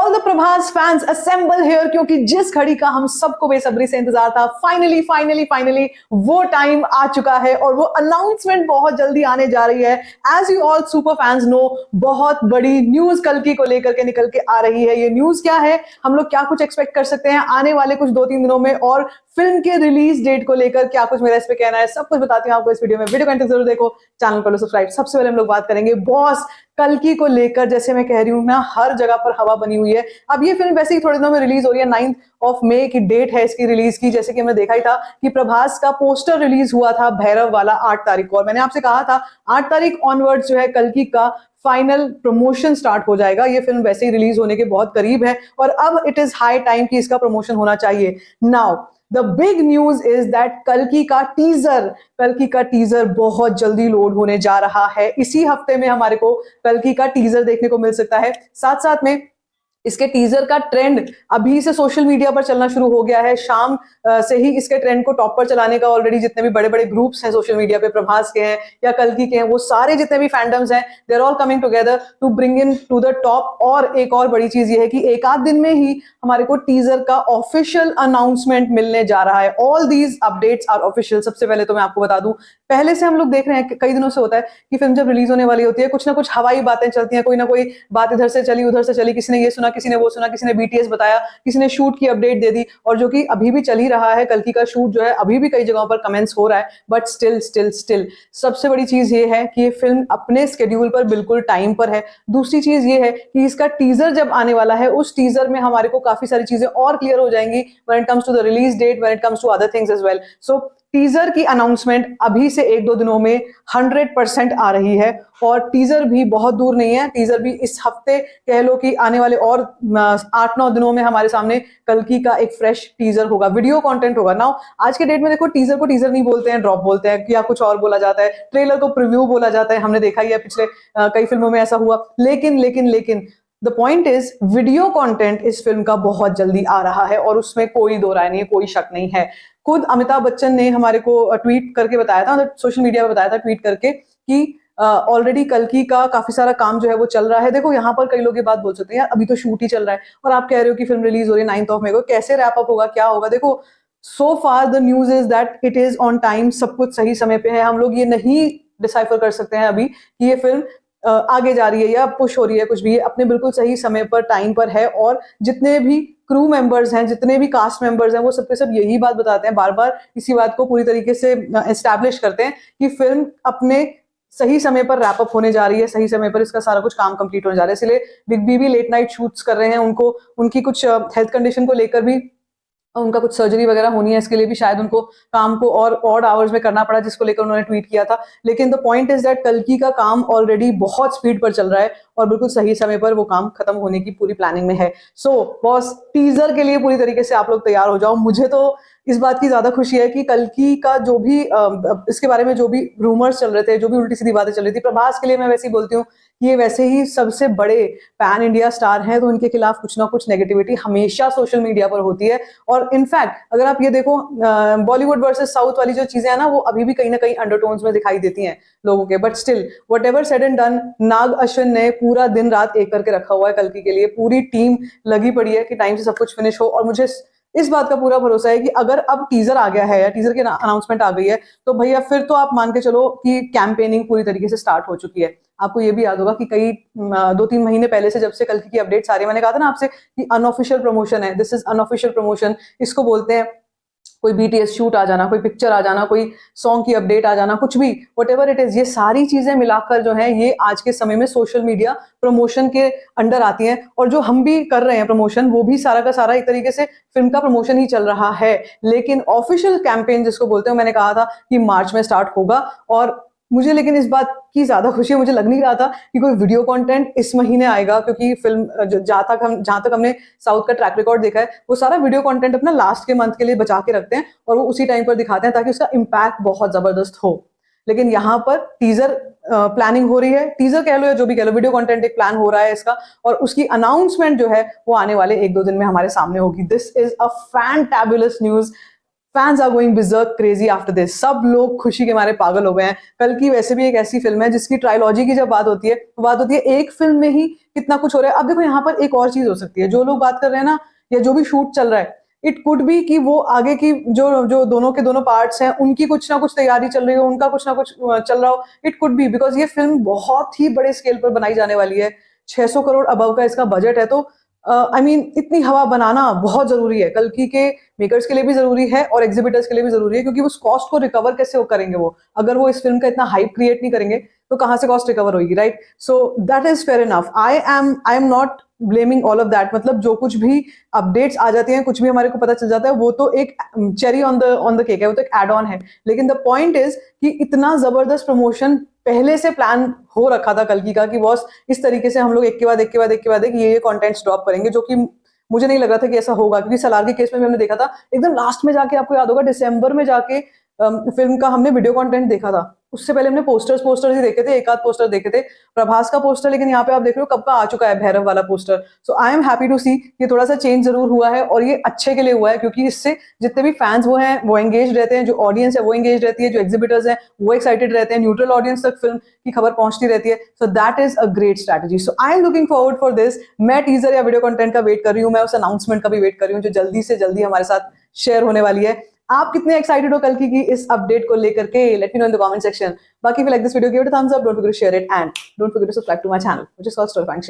All the Prabhas fans assemble here, क्योंकि जिस घड़ी का हम सबको बेसब्री से इंतजार था, फाइनली वो टाइम आ चुका है और वो अनाउंसमेंट बहुत जल्दी आने जा रही है। As you all super fans know, बहुत बड़ी न्यूज कल्कि को लेकर के निकल के आ रही है। ये न्यूज क्या है, हम लोग क्या कुछ एक्सपेक्ट कर सकते हैं आने वाले कुछ 2-3 दिनों में, और फिल्म के रिलीज डेट को लेकर क्या कुछ मेरा इस पे कहना है, सब कुछ बताती हूँ आपको इस वीडियो में। वीडियो को जरूर देखो, चैनल को सब्सक्राइब। सबसे पहले हम लोग बात करेंगे बॉस कल्कि को लेकर। जैसे मैं कह रही हूँ ना, हर जगह पर हवा बनी हुई है। अब ये फिल्म वैसे ही थोड़े दिनों में रिलीज हो रही है, 9 मई की डेट है इसकी रिलीज की। जैसे कि हमने देखा ही था कि प्रभास का पोस्टर रिलीज हुआ था भैरव वाला 8 तारीख को, और मैंने आपसे कहा था 8 तारीख ऑनवर्ड्स जो है कल्कि का फाइनल प्रमोशन स्टार्ट हो जाएगा। ये फिल्म वैसे ही रिलीज होने के बहुत करीब है और अब इट इज हाई टाइम कि इसका प्रमोशन होना चाहिए। Now the big news is that कल्कि का टीजर बहुत जल्दी लोड होने जा रहा है। इसी हफ्ते में हमारे को कल्कि का टीजर देखने को मिल सकता है। साथ साथ में इसके टीजर का ट्रेंड अभी से सोशल मीडिया पर चलना शुरू हो गया है। शाम से ही इसके ट्रेंड को टॉप पर चलाने का ऑलरेडी जितने भी बड़े बड़े ग्रुप्स हैं सोशल मीडिया पे, प्रभास के हैं या कल्कि के हैं, वो सारे जितने भी फैंडम्स हैं, they are all coming together to bring in to the top. और एक और बड़ी चीज ये है कि एक आध दिन में ही हमारे को टीजर का ऑफिशियल अनाउंसमेंट मिलने जा रहा है। All these updates are official. सबसे पहले तो मैं आपको बता दूं, पहले से हम लोग देख रहे हैं, कई दिनों से होता है कि फिल्म जब रिलीज होने वाली होती है, कुछ ना कुछ हवाई बातें चलती हैं, कोई ना कोई बात इधर से चली उधर से चली, किसी ने ये सुना किसी ने वो सुना, किसी ने बीटीएस बताया, किसी ने शूट की अपडेट दे दी, और जो कि अभी भी चल ही रहा है। कल्कि का शूट जो है अभी भी कई जगहों पर कमेंट्स हो रहा है, बट स्टिल सबसे बड़ी चीज ये है कि ये फिल्म अपने स्केड्यूल पर बिल्कुल टाइम पर है। दूसरी चीज ये है कि इसका टीजर जब आने वाला है, उस टीजर में हमारे को काफी सारी चीजें और क्लियर हो जाएंगी when it comes to the release date, when it comes to other things as well. So teaser की अनाउंसमेंट अभी से 1-2 दिनों में 100% आ रही है, और टीजर भी बहुत दूर नहीं है। टीजर भी इस हफ्ते कह लो कि आने वाले और 8-9 दिनों में हमारे सामने कल्कि का एक फ्रेश टीजर होगा, वीडियो कंटेंट होगा। नाउ आज के डेट में देखो, टीजर को टीजर नहीं बोलते हैं, ड्रॉप बोलते हैं या कुछ और बोला जाता है। ट्रेलर को प्रीव्यू बोला जाता है, हमने देखा ही है पिछले कई फिल्मों में ऐसा हुआ। लेकिन the point is, video content इस फिल्म का बहुत जल्दी आ रहा है और उसमें कोई दो राय नहीं है, कोई शक नहीं है। खुद अमिताभ बच्चन ने हमारे को ट्वीट करके बताया था, सोशल मीडिया पे बताया था ट्वीट करके, कि ऑलरेडी कल्कि का काफी सारा काम जो है वो चल रहा है। देखो यहाँ पर कई लोग ये बात बोल सकते हैं, यार अभी तो शूट ही चल रहा है और आप कह रहे हो कि फिल्म रिलीज हो रही है 9 मई को, कैसे रैप अप होगा, क्या होगा। देखो, so far the news is that it is on time, सब कुछ सही समय पे है। हम लोग ये नहीं डिसाइफर कर सकते हैं अभी कि ये फिल्म आगे जा रही है या पुश हो रही है, कुछ भी अपने बिल्कुल सही समय पर, टाइम पर है। और जितने भी क्रू मेंबर्स हैं, जितने भी कास्ट मेंबर्स हैं, वो सब के सब यही बात बताते हैं, बार बार इसी बात को पूरी तरीके से एस्टैब्लिश करते हैं कि फिल्म अपने सही समय पर रैप अप होने जा रही है, सही समय पर इसका सारा कुछ काम कंप्लीट होने जा रहा है। इसलिए बिग बी भी लेट नाइट शूट्स कर रहे हैं। उनको उनकी कुछ हेल्थ कंडीशन को लेकर भी, उनका कुछ सर्जरी वगैरह होनी है, इसके लिए भी शायद उनको काम को और ऑड आवर्स में करना पड़ा, जिसको लेकर उन्होंने ट्वीट किया था। लेकिन द पॉइंट इज दैट कल्कि का काम ऑलरेडी बहुत स्पीड पर चल रहा है और बिल्कुल सही समय पर वो काम खत्म होने की पूरी प्लानिंग में है। सो बॉस, टीजर के लिए पूरी तरीके से आप लोग तैयार हो जाओ। मुझे तो इस बात की ज्यादा खुशी है कि कल्कि का जो भी इसके बारे में जो भी रूमर्स चल रहे थे, जो भी उल्टी सीधी बातें चल रही थी, प्रभास के लिए मैं वैसे ही बोलती हूँ, ये वैसे ही सबसे बड़े पैन इंडिया स्टार हैं, तो उनके खिलाफ कुछ ना कुछ नेगेटिविटी हमेशा सोशल मीडिया पर होती है। और इनफैक्ट अगर आप ये देखो, बॉलीवुड वर्सेस साउथ वाली जो चीजें हैं ना, वो अभी भी कहीं ना कहीं अंडरटोन्स में दिखाई देती हैं लोगों के। But still, whatever said and done, Nag Ashwin ने पूरा दिन रात एक करके रखा हुआ है कल्कि के लिए। पूरी टीम लगी पड़ी है कि टाइम से सब कुछ फिनिश हो। और मुझे इस बात का पूरा भरोसा है कि अगर अब टीजर आ गया है या टीजर की अनाउंसमेंट आ गई है, तो भैया फिर तो आप मान के चलो कि कैंपेनिंग पूरी तरीके से स्टार्ट हो चुकी है। आपको ये भी याद होगा कि कई 2-3 महीने पहले से, जब से कल्कि की अपडेट्स आ रही है, मैंने कहा था ना आपसे कि अनऑफिशियल प्रमोशन है, दिस इज अनऑफिशियल प्रमोशन। इसको बोलते हैं कोई बीटीएस शूट आ जाना, कोई पिक्चर आ जाना, कोई सॉन्ग की अपडेट आ जाना, कुछ भी, व्हाटएवर इट इज, ये सारी चीजें मिलाकर जो है, ये आज के समय में सोशल मीडिया प्रमोशन के अंडर आती हैं। और जो हम भी कर रहे हैं प्रमोशन, वो भी सारा का सारा एक तरीके से फिल्म का प्रमोशन ही चल रहा है। लेकिन ऑफिशियल कैंपेन जिसको बोलते हैं, मैंने कहा था कि मार्च में स्टार्ट होगा। और मुझे लेकिन इस बात की ज्यादा खुशी है, मुझे लग नहीं रहा था कि कोई वीडियो कंटेंट इस महीने आएगा, क्योंकि फिल्म जहां तक हमने साउथ का ट्रैक रिकॉर्ड देखा है, वो सारा वीडियो कंटेंट अपना लास्ट के मंथ के लिए बचा के रखते हैं और वो उसी टाइम पर दिखाते हैं, ताकि उसका इम्पैक्ट बहुत जबरदस्त हो। लेकिन यहाँ पर टीजर प्लानिंग हो रही है, टीजर कह लो या जो भी कह लो, वीडियो कंटेंट एक प्लान हो रहा है इसका, और उसकी अनाउंसमेंट जो है वो आने वाले 1-2 दिन में हमारे सामने होगी। This is a fantabulous news, fans are going berserk crazy after this, सब लोग खुशी के मारे पागल हो गए हैं। कल की वैसे भी एक ऐसी फिल्म है जिसकी ट्रायलॉजी की जब बात होती है तो बात होती है एक फिल्म में ही कितना कुछ हो रहा है। अब देखो यहाँ पर एक और चीज हो सकती है, जो लोग बात कर रहे हैं ना, या जो भी शूट चल रहा है, इट कुड बी कि वो आगे की जो जो दोनों के दोनों पार्ट्स हैं उनकी कुछ ना कुछ तैयारी चल रही हो, उनका कुछ ना कुछ चल रहा हो। इट कुड बी बिकॉज ये फिल्म बहुत ही बड़े स्केल पर बनाई जाने वाली है, 600 करोड़ अबव का इसका बजट है। तो आई मीन इतनी हवा बनाना बहुत जरूरी है, कल्कि के मेकर्स के लिए भी जरूरी है और एग्जीबिटर्स के लिए भी जरूरी है, क्योंकि उस कॉस्ट को रिकवर कैसे वो करेंगे, वो अगर वो इस फिल्म का इतना हाइप क्रिएट नहीं करेंगे तो कहां से कॉस्ट रिकवर होगी, right? So that is fair enough. I am not blaming all of that. मतलब जो कुछ भी अपडेट्स आ जाती हैं, कुछ भी हमारे को पता चल जाता है, वो तो एक चेरी ऑन द केक है, वो तो एक एड ऑन है। लेकिन द पॉइंट इज कि इतना जबरदस्त प्रमोशन पहले से प्लान हो रखा था कल्कि का, कि बॉस इस तरीके से हम लोग एक के बाद एक के बाद एक के बाद एक ये कंटेंट्स ड्रॉप करेंगे, जो कि मुझे नहीं लग रहा था कि ऐसा होगा। क्योंकि सलार के केस में भी हमने देखा था एकदम लास्ट में जाके, आपको याद होगा दिसंबर में जाके फिल्म का हमने वीडियो कंटेंट देखा था। उससे पहले हमने पोस्टर्स ही देखे थे, एक आध पोस्टर देखे थे, प्रभास का पोस्टर। लेकिन यहाँ पे आप देख रहे हो कब का आ चुका है भैरव वाला poster. So I am happy to see ये थोड़ा सा चेंज जरूर हुआ है, और ये अच्छे के लिए हुआ है, क्योंकि इससे जितने भी फैंस वो हैं वो एंगेज रहते हैं, जो ऑडियंस है वो एंगेज रहती है, जो एग्जीबिटर्स हैं वो एक्साइटेड रहते हैं, न्यूट्रल ऑडियंस तक फिल्म की खबर पहुंचती रहती है। So that is a great strategy. So I am looking forward for this. मैं टीजर या वीडियो कंटेंट का वेट कर रही हूँ, मैं उस अनाउंसमेंट का भी वेट कर रही हूँ, जो जल्दी से जल्दी हमारे साथ शेयर होने वाली है। आप कितने एक्साइटेड हो कल्कि की इस अपडेट को लेकर के? Let me know in the comment section. बाकी if you like this video, give it a thumbs up, don't forget to share it, and don't forget to subscribe to my channel, which is called Story Function.